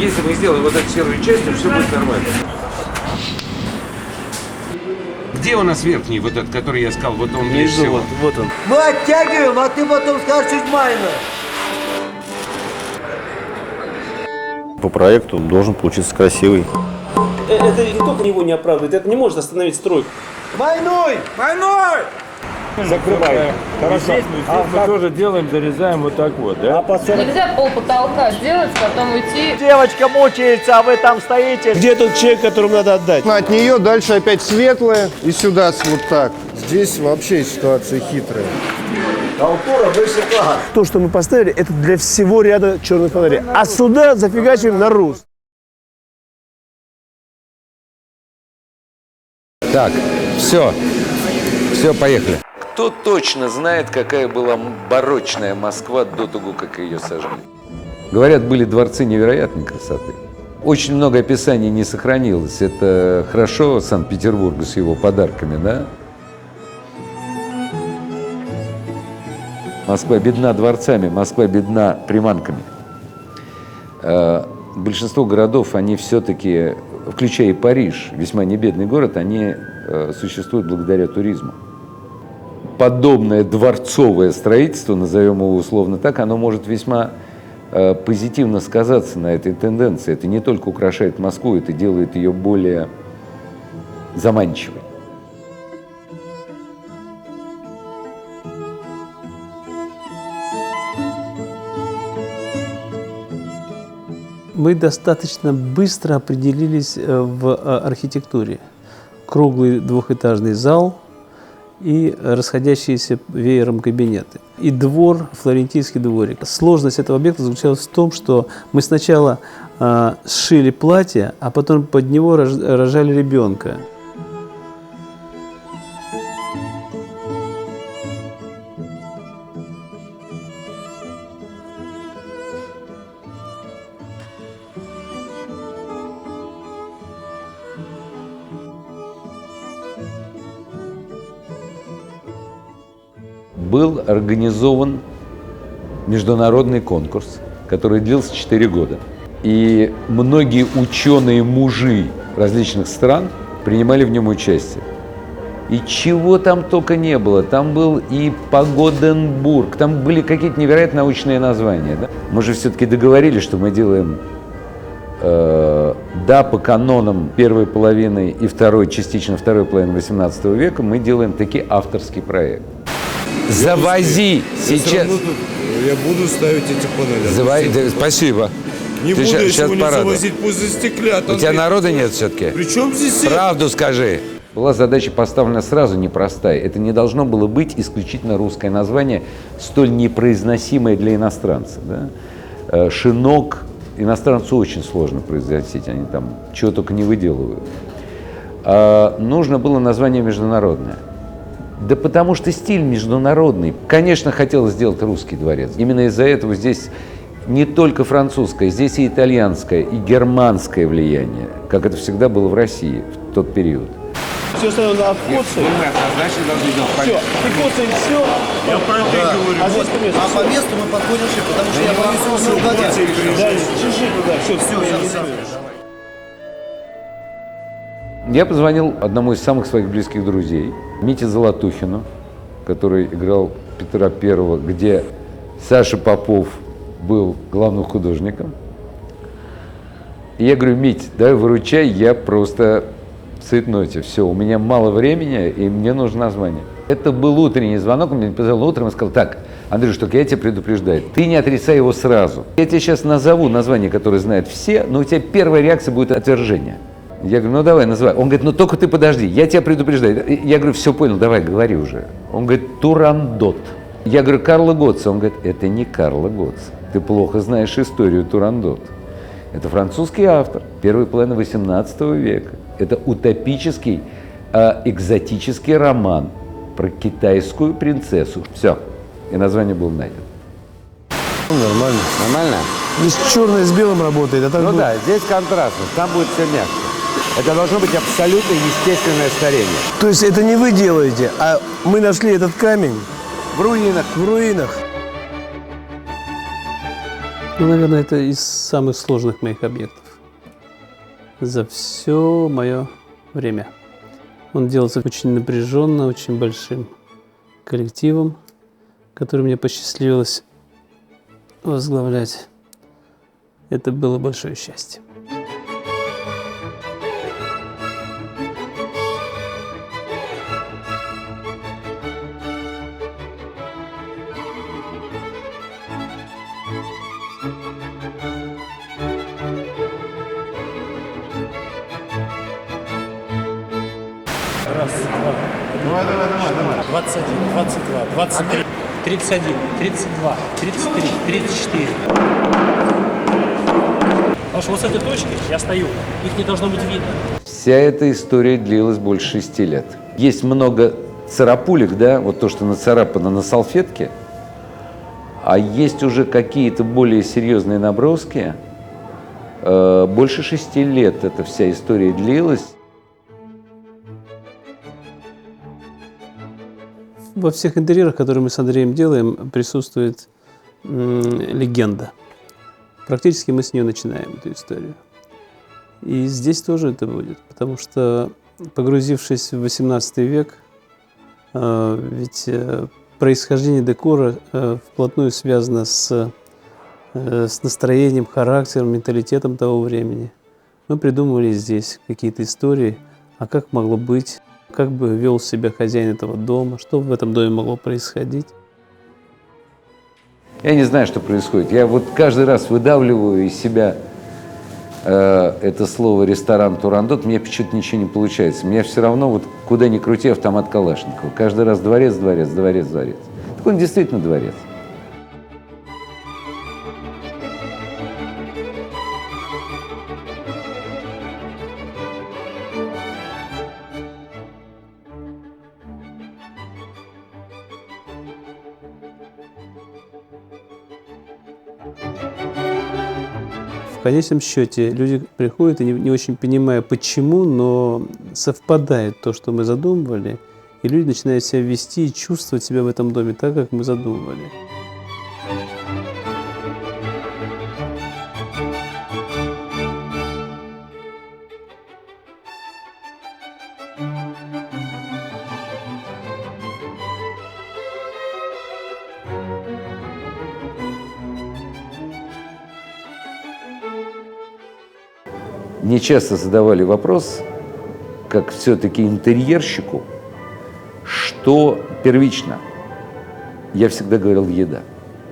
Если мы сделаем вот эту серую часть, то все будет нормально. Где у нас верхний, вот этот, который я сказал, вот он ближе всего? Вот он. Мы оттягиваем, а ты потом скажешь чуть майно. По проекту должен получиться красивый. Это не только его не оправдывает, это не может остановить стройку. Войной! Войной! Закрываем. Хорошо. Здесь мы тоже делаем, зарезаем вот так вот, да? Нельзя пол потолка сделать, потом уйти. Девочка мучается, а вы там стоите. Где тот человек, которому надо отдать? От нее дальше опять светлая и сюда вот так. Здесь вообще ситуация хитрая. То, что мы поставили, это для всего ряда черных фонарей. А сюда зафигачиваем на РУС. Так, все, поехали. Кто точно знает, какая была барочная Москва до того, как ее сожгли? Говорят, были дворцы невероятной красоты. Очень много описаний не сохранилось. Это хорошо Санкт-Петербургу с его подарками, да? Москва бедна дворцами, Москва бедна приманками. Большинство городов, они все-таки, включая и Париж, весьма небедный город, они существуют благодаря туризму. Подобное дворцовое строительство, назовем его условно так, оно может весьма позитивно сказаться на этой тенденции. Это не только украшает Москву, это делает ее более заманчивой. Мы достаточно быстро определились в архитектуре. Круглый двухэтажный зал и расходящиеся веером кабинеты. И двор, флорентийский дворик. Сложность этого объекта заключалась в том, что мы сначала сшили платье, а потом под него рожали ребенка. Был организован международный конкурс, который длился 4 года. И многие ученые-мужи различных стран принимали в нем участие. И чего там только не было. Там был и Погоденбург, там были какие-то невероятно научные названия. Да? Мы же все-таки договорились, что мы делаем, да, по канонам первой половины и второй, частично второй половины 18 века, мы делаем таки авторский проект. Завози сейчас. Я буду ставить эти панели. Спасибо. Не Ты буду я сейчас сегодня завозить, пусть застеклят. У тебя народа нет все-таки? При чем здесь Правду скажи. Была задача поставлена сразу непростая. Это не должно было быть исключительно русское название, столь непроизносимое для иностранца. Да? Шинок иностранцу очень сложно произносить, они там чего только не выделывают. Нужно было название международное. Да потому что стиль международный. Конечно, хотелось сделать русский дворец. Именно из-за этого здесь не только французское, здесь и итальянское, и германское влияние, как это всегда было в России в тот период. Все остальное на обходце. Все, прикоцаем все. Я про это и говорю. А здесь по месту. А по месту мы подходим все, потому что я боюсь его угадать. Да, чеши туда. Все. Я позвонил одному из самых своих близких друзей, Мите Золотухину, который играл Петра I, где Саша Попов был главным художником. И я говорю: Мить, давай выручай, я просто в цейтноте. Все, у меня мало времени, и мне нужно название. Это был утренний звонок, он мне позвонил утром и сказал: так, Андрюш, только я тебя предупреждаю, ты не отрицай его сразу. Я тебе сейчас назову название, которое знают все, но у тебя первая реакция будет отвержение. Я говорю: ну давай, называй. Он говорит: ну только ты подожди, я тебя предупреждаю. Я говорю: все понял, давай, говори уже. Он говорит: Турандот. Я говорю: Карла Готца. Он говорит: это не Карла Готца. Ты плохо знаешь историю Турандот. Это французский автор первой половины 18 века. Это утопический, экзотический роман про китайскую принцессу. Все. И название было найдено. Нормально. Нормально? Здесь черное с белым работает. А так Ну будет... да, здесь контрастно, там будет все мягче. Это должно быть абсолютно естественное старение. То есть это не вы делаете, а мы нашли этот камень В руинах. в руинах. Ну, наверное, это из самых сложных моих объектов за все мое время. Он делался очень напряженно, очень большим коллективом, который мне посчастливилось возглавлять. Это было большое счастье. Раз, два. Давай. 21, 22, 23, 31, 32, 33, 34. Потому что вот с этой точки я стою, их не должно быть видно. Вся эта история длилась больше 6 лет. Есть много царапулек, да, вот то, что нацарапано на салфетке, а есть уже какие-то более серьезные наброски. Больше 6 лет эта вся история длилась. Во всех интерьерах, которые мы с Андреем делаем, присутствует легенда. Практически мы с нее начинаем эту историю. И здесь тоже это будет, потому что, погрузившись в XVIII век, ведь происхождение декора вплотную связано с настроением, характером, менталитетом того времени. Мы придумывали здесь какие-то истории, а как могло быть, как бы вел себя хозяин этого дома, что в этом доме могло происходить. Я не знаю, что происходит. Я вот каждый раз выдавливаю из себя это слово «ресторан Турандот», мне почему-то ничего не получается. Мне все равно, вот куда ни крути, автомат Калашникова. Каждый раз дворец, дворец, дворец, дворец. Так он действительно дворец. В конечном счете люди приходят и не очень понимая почему, но совпадает то, что мы задумывали, и люди начинают себя вести и чувствовать себя в этом доме так, как мы задумывали. Мне часто задавали вопрос, как все-таки интерьерщику, что первично. Я всегда говорил еда.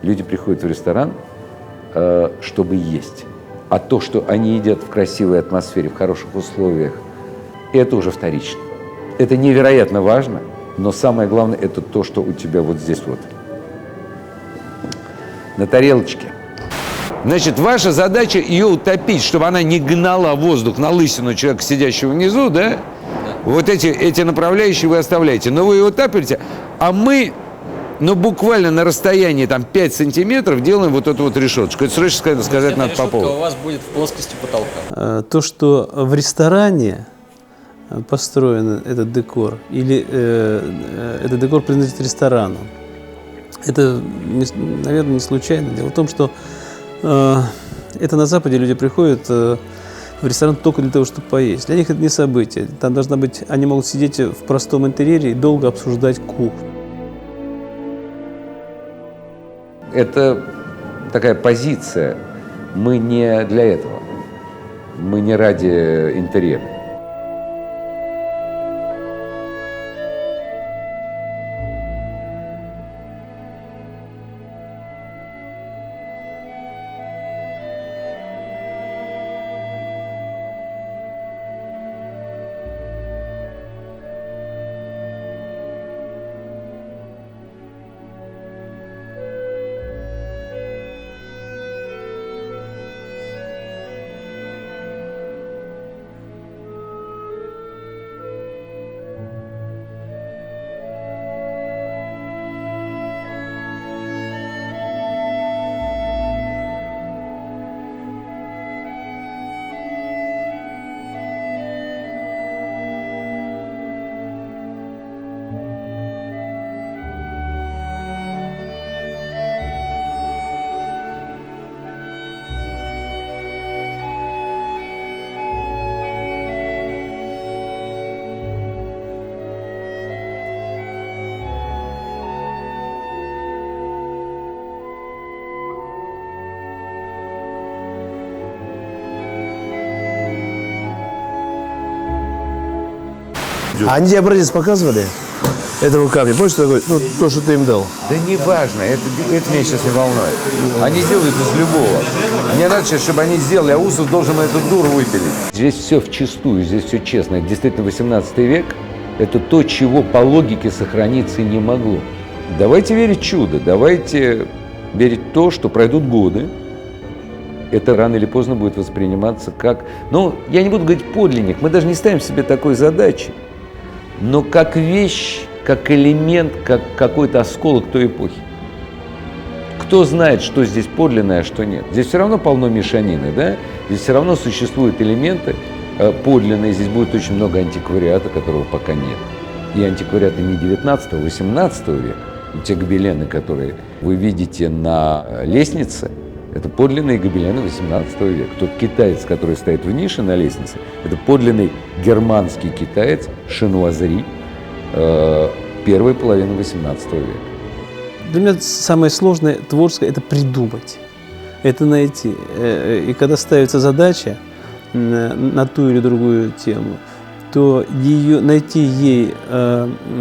Люди приходят в ресторан, чтобы есть. А то, что они едят в красивой атмосфере, в хороших условиях, это уже вторично. Это невероятно важно, но самое главное – это то, что у тебя вот здесь вот, на тарелочке. Значит, ваша задача ее утопить, чтобы она не гнала воздух на лысину человека, сидящего внизу, да? Вот эти направляющие вы оставляете. Но вы его утапливаете, а мы, буквально на расстоянии там 5 сантиметров делаем вот эту вот решеточку. Это срочно сказать надо по поводу. У вас будет в плоскости потолка. То, что в ресторане построен этот декор, или этот декор принадлежит ресторану, это, наверное, не случайно. Дело в том, что это на Западе люди приходят в ресторан только для того, чтобы поесть. Для них это не событие. Там должна быть, они могут сидеть в простом интерьере и долго обсуждать кухню. Это такая позиция. Мы не для этого. Мы не ради интерьера. А они тебе образец показывали этого камня? Помнишь, что такое? Ну, то, что ты им дал. Да не важно, это меня сейчас не волнует. Они делают из любого. Мне надо сейчас, чтобы они сделали, а Усов должен эту дуру выпилить. Здесь все вчистую, здесь все честно. Это действительно 18 век. Это то, чего по логике сохраниться не могло. Давайте верить в чудо, давайте верить в то, что пройдут годы. Это рано или поздно будет восприниматься как... Ну, я не буду говорить подлинник, мы даже не ставим себе такой задачи. Но как вещь, как элемент, как какой-то осколок той эпохи. Кто знает, что здесь подлинное, а что нет? Здесь все равно полно мешанины, да? Здесь все равно существуют элементы подлинные. Здесь будет очень много антиквариата, которого пока нет. И антиквариаты не 19-го, а 18 века. И те гобелены, которые вы видите на лестнице, это подлинные гобелены 18 века. Тот китаец, который стоит в нише на лестнице, это подлинный германский китаец Шенуазери первой половины 18 века. Для меня самое сложное творческое – это придумать, это найти. И когда ставится задача на ту или другую тему, то найти ей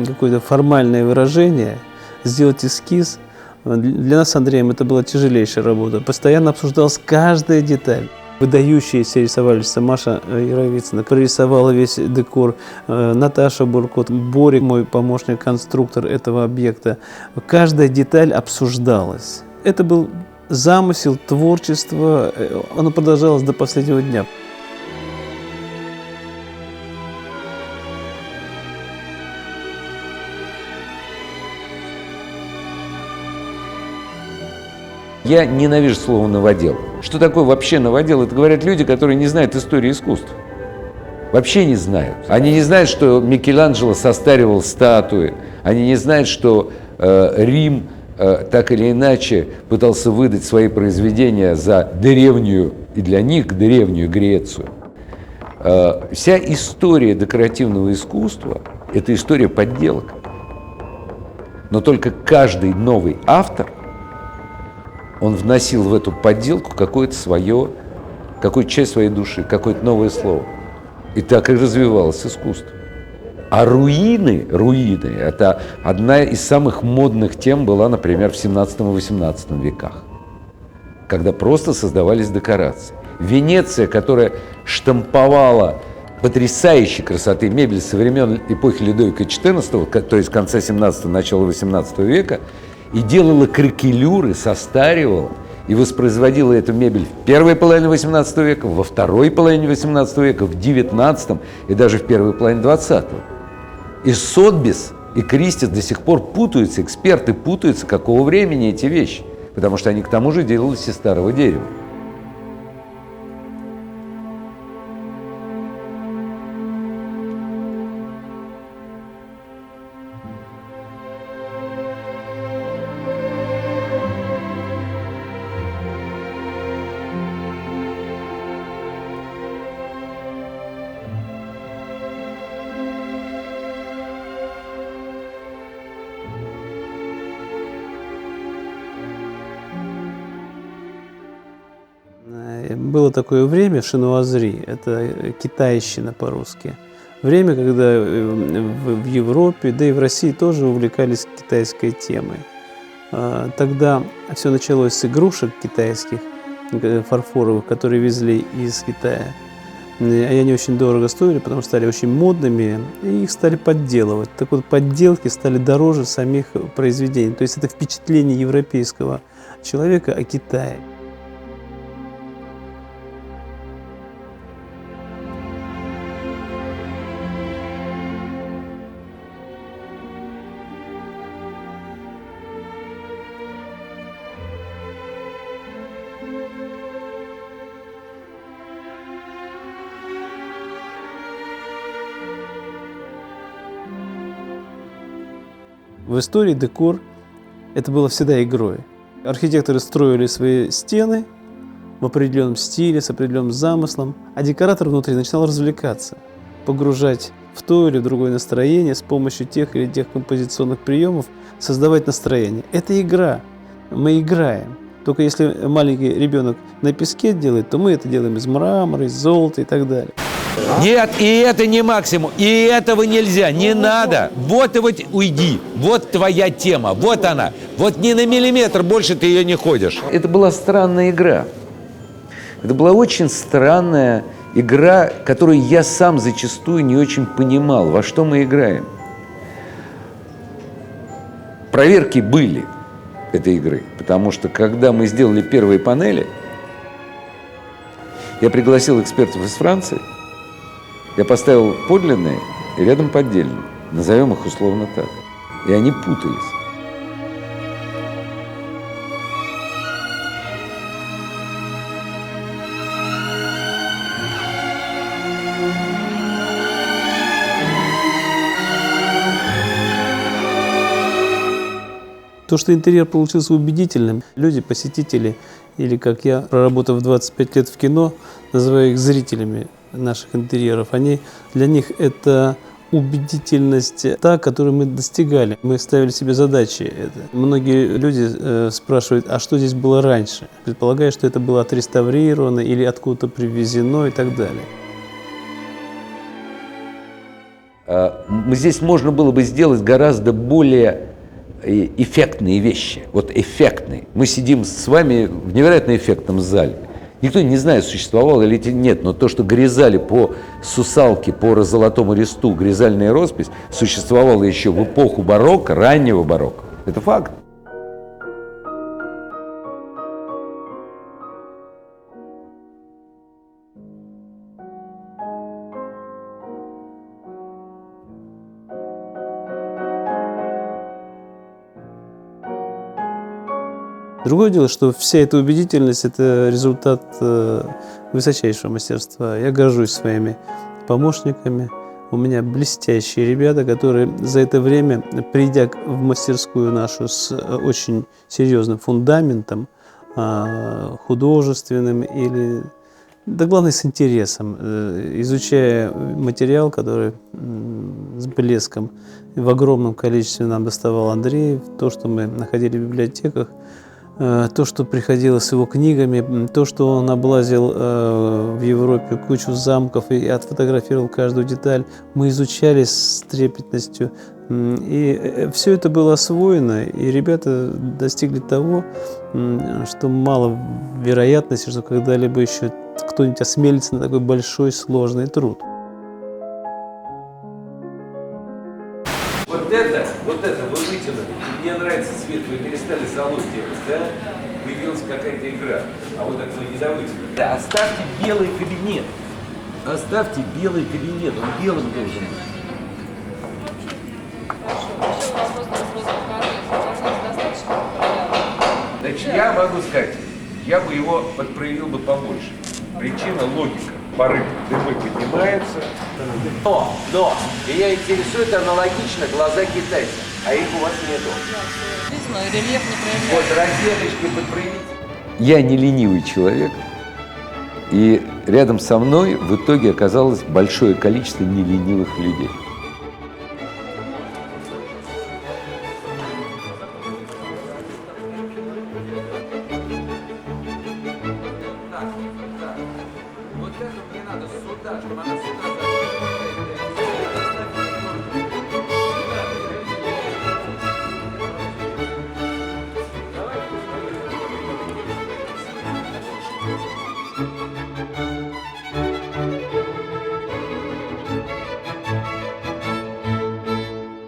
какое-то формальное выражение, сделать эскиз. Для нас с Андреем это была тяжелейшая работа. Постоянно обсуждалась каждая деталь. Выдающаяся рисовальщица Маша Яровицына прорисовала весь декор, Наташа Буркот, Борик, мой помощник-конструктор этого объекта. Каждая деталь обсуждалась. Это был замысел, творчество, оно продолжалось до последнего дня. Я ненавижу слово «новодел». Что такое вообще новодел? Это говорят люди, которые не знают истории искусства. Вообще не знают. Они не знают, что Микеланджело состаривал статуи. Они не знают, что Рим так или иначе пытался выдать свои произведения за древнюю, и для них древнюю Грецию. Вся история декоративного искусства – это история подделок. Но только каждый новый автор он вносил в эту подделку какую-то часть своей души, какое-то новое слово. И так и развивалось искусство. А руины – это одна из самых модных тем была, например, в 17-18 веках, когда просто создавались декорации. Венеция, которая штамповала потрясающей красоты мебель со времен эпохи Людовика XIV, то есть конца 17-го, начала 18 века, и делала кракелюры, состаривала и воспроизводила эту мебель в первой половине 18 века, во второй половине 18 века, в 19 и даже в первой половине 20-го. И Сотбис, и Кристис до сих пор путаются, эксперты путаются, какого времени эти вещи, потому что они к тому же делались из старого дерева. Было такое время, Шенуазери, это китайщина по-русски. Время, когда в Европе, да и в России тоже увлекались китайской темой. Тогда все началось с игрушек китайских, фарфоровых, которые везли из Китая. И они очень дорого стоили, потому что стали очень модными, и их стали подделывать. Так вот, подделки стали дороже самих произведений. То есть это впечатление европейского человека о Китае. В истории декор это было всегда игрой. Архитекторы строили свои стены в определенном стиле, с определенным замыслом, а декоратор внутри начинал развлекаться, погружать в то или другое настроение с помощью тех или тех композиционных приемов, создавать настроение. Это игра. Мы играем. Только если маленький ребенок на песке делает, то мы это делаем из мрамора, из золота и так далее. Нет, и это не максимум, и этого нельзя, не надо. Вот и вот уйди, вот твоя тема, вот она. Вот ни на миллиметр больше ты ее не ходишь. Это была странная игра. Это была очень странная игра, которую я сам зачастую не очень понимал, во что мы играем. Проверки были этой игры, потому что когда мы сделали первые панели, я пригласил экспертов из Франции, я поставил подлинные и рядом поддельные, назовем их условно так, и они путались. То, что интерьер получился убедительным, люди, посетители, или как я, проработав 25 лет в кино, называю их зрителями наших интерьеров, для них это убедительность та, которую мы достигали. Мы ставили себе задачи. Многие люди спрашивают, а что здесь было раньше? Предполагая, что это было отреставрировано или откуда-то привезено и так далее. Здесь можно было бы сделать гораздо более эффектные вещи. Вот эффектные. Мы сидим с вами в невероятно эффектном зале. Никто не знает, существовало или нет, но то, что гризали по Сусалке, по Золотому Ресту, гризальная роспись, существовало еще в эпоху барокко, раннего барокко. Это факт. Другое дело, что вся эта убедительность – это результат высочайшего мастерства. Я горжусь своими помощниками. У меня блестящие ребята, которые за это время, придя в мастерскую нашу с очень серьезным фундаментом, художественным или, да главное, с интересом, изучая материал, который с блеском в огромном количестве нам доставал Андрей, то, что мы находили в библиотеках, то, что приходило с его книгами, то, что он облазил в Европе кучу замков и отфотографировал каждую деталь, мы изучали с трепетностью. И все это было освоено, и ребята достигли того, что мало вероятности, что когда-либо еще кто-нибудь осмелится на такой большой сложный труд. Вот это вы вытянули. Мне нравится цвет, вы перестали залог делать, да? Появилась какая-то игра, а вот это вы не довытянули. Да, оставьте белый кабинет. Оставьте белый кабинет, он белым должен быть. Значит, я могу сказать, я бы его подпроявил бы побольше. Причина – логика. Порыв дымы поднимается. Но меня интересует аналогично глаза китайцев, а их у вас нету. Рельеф не проявляется. Вот розеточки подпроявить. Я не ленивый человек, и рядом со мной в итоге оказалось большое количество неленивых людей. Вот это мне надо сюда, чтобы она сюда.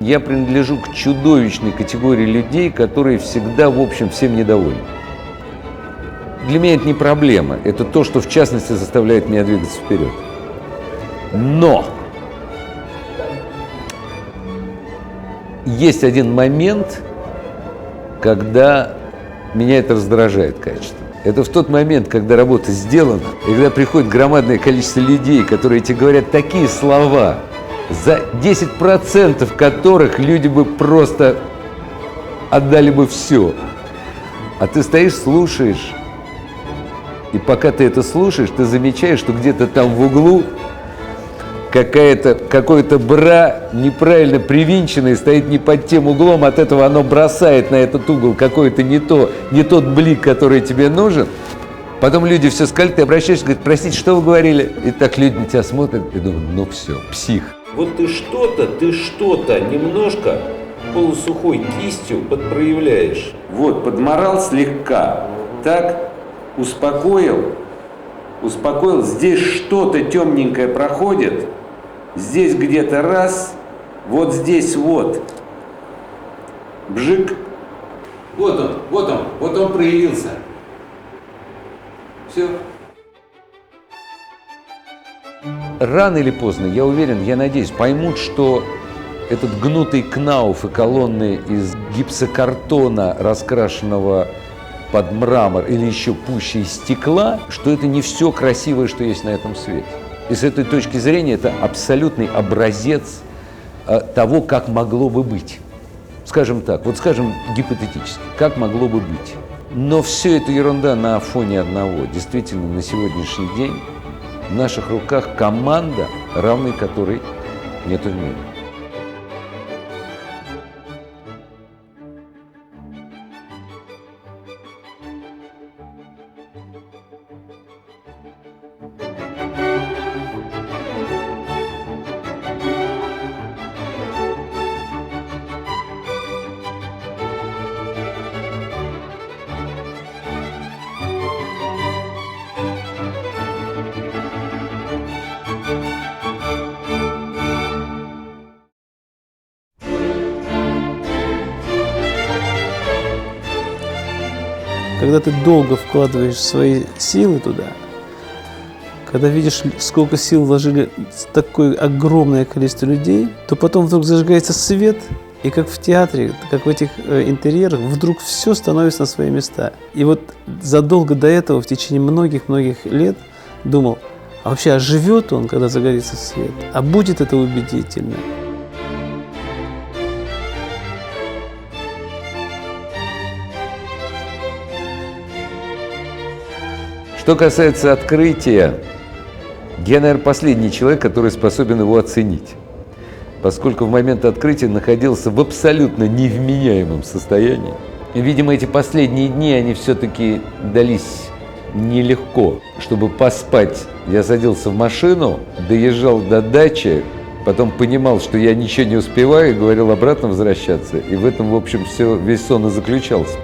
Я принадлежу к чудовищной категории людей, которые всегда, в общем, всем недовольны. Для меня это не проблема, это то, что в частности заставляет меня двигаться вперед. Но есть один момент, когда меня это раздражает качественно. Это в тот момент, когда работа сделана, и когда приходит громадное количество людей, которые тебе говорят такие слова, за 10% которых люди бы просто отдали бы все. А ты стоишь, слушаешь, и пока ты это слушаешь, ты замечаешь, что где-то там в углу какое-то бра неправильно привинченное стоит не под тем углом, от этого оно бросает на этот угол какой-то не тот блик, который тебе нужен. Потом люди все сказали, ты обращаешься, говорит, простите, что вы говорили? И так люди на тебя смотрят и думают, ну все, псих. Вот ты что-то немножко полусухой кистью подпроявляешь. Вот, подморал слегка. Так, успокоил. Здесь что-то темненькое проходит. Здесь где-то раз. Вот здесь вот. Бжик. Вот он проявился. Все. Рано или поздно, я уверен, я надеюсь, поймут, что этот гнутый кнауф и колонны из гипсокартона, раскрашенного под мрамор или еще пуще из стекла, что это не все красивое, что есть на этом свете. И с этой точки зрения это абсолютный образец того, как могло бы быть. Скажем так, вот скажем гипотетически, как могло бы быть. Но все это ерунда на фоне одного. Действительно, на сегодняшний день в наших руках команда, равной которой нет в мире. Когда ты долго вкладываешь свои силы туда, когда видишь, сколько сил вложили такое огромное количество людей, то потом вдруг зажигается свет, и как в театре, как в этих интерьерах, вдруг все становится на свои места. И вот задолго до этого, в течение многих-многих лет, думал, а вообще, живет он, когда загорится свет? А будет это убедительно? Что касается открытия, я, наверное, последний человек, который способен его оценить, поскольку в момент открытия находился в абсолютно невменяемом состоянии. И, видимо, эти последние дни, они все-таки дались нелегко. Чтобы поспать, я садился в машину, доезжал до дачи, потом понимал, что я ничего не успеваю, и говорил обратно возвращаться. И в этом, в общем, весь сон и заключался.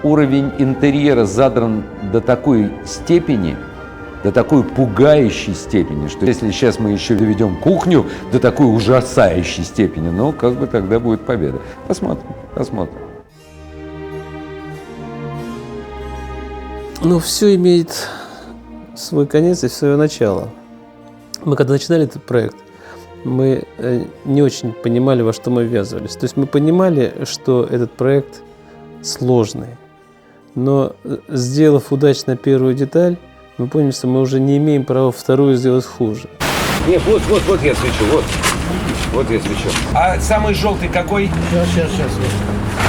уровень интерьера задран до такой степени, до такой пугающей степени, что если сейчас мы еще доведем кухню до такой ужасающей степени, ну, как бы тогда будет победа. Посмотрим, посмотрим. Ну, все имеет свой конец и свое начало. Мы когда начинали этот проект, мы не очень понимали, во что мы ввязывались. То есть мы понимали, что этот проект сложный, но сделав удачно первую деталь, мы поняли, что мы уже не имеем права вторую сделать хуже. Нет, вот я свечу, вот я свечу. А самый желтый какой? Сейчас.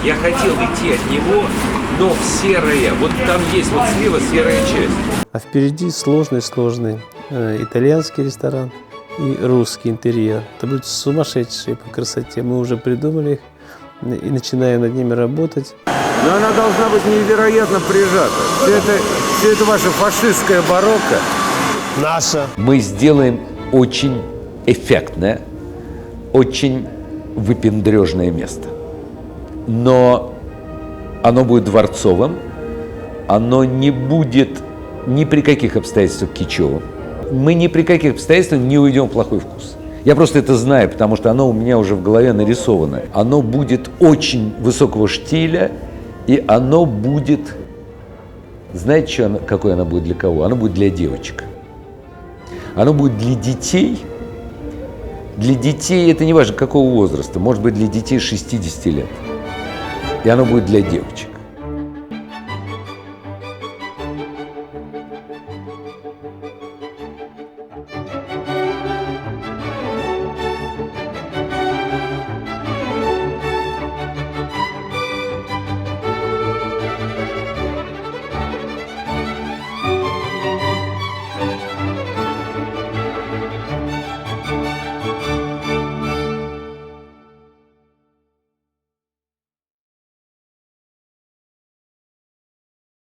Я хотел идти от него, но в серое. Вот там есть вот слева серая часть. А впереди сложный итальянский ресторан и русский интерьер. Это будут сумасшедшие по красоте. Мы уже придумали их и начинаем над ними работать. Но она должна быть невероятно прижата. Все это ваше фашистское барокко. Наша. Мы сделаем очень эффектное, очень выпендрежное место. Но оно будет дворцовым, оно не будет ни при каких обстоятельствах кичевым. Мы ни при каких обстоятельствах не уйдем в плохой вкус. Я просто это знаю, потому что оно у меня уже в голове нарисовано. Оно будет очень высокого штиля, и оно будет... Знаете, какое оно будет для кого? Оно будет для девочек. Оно будет для детей. Для детей, это не важно какого возраста, может быть для детей 60 лет. И оно будет для девочек.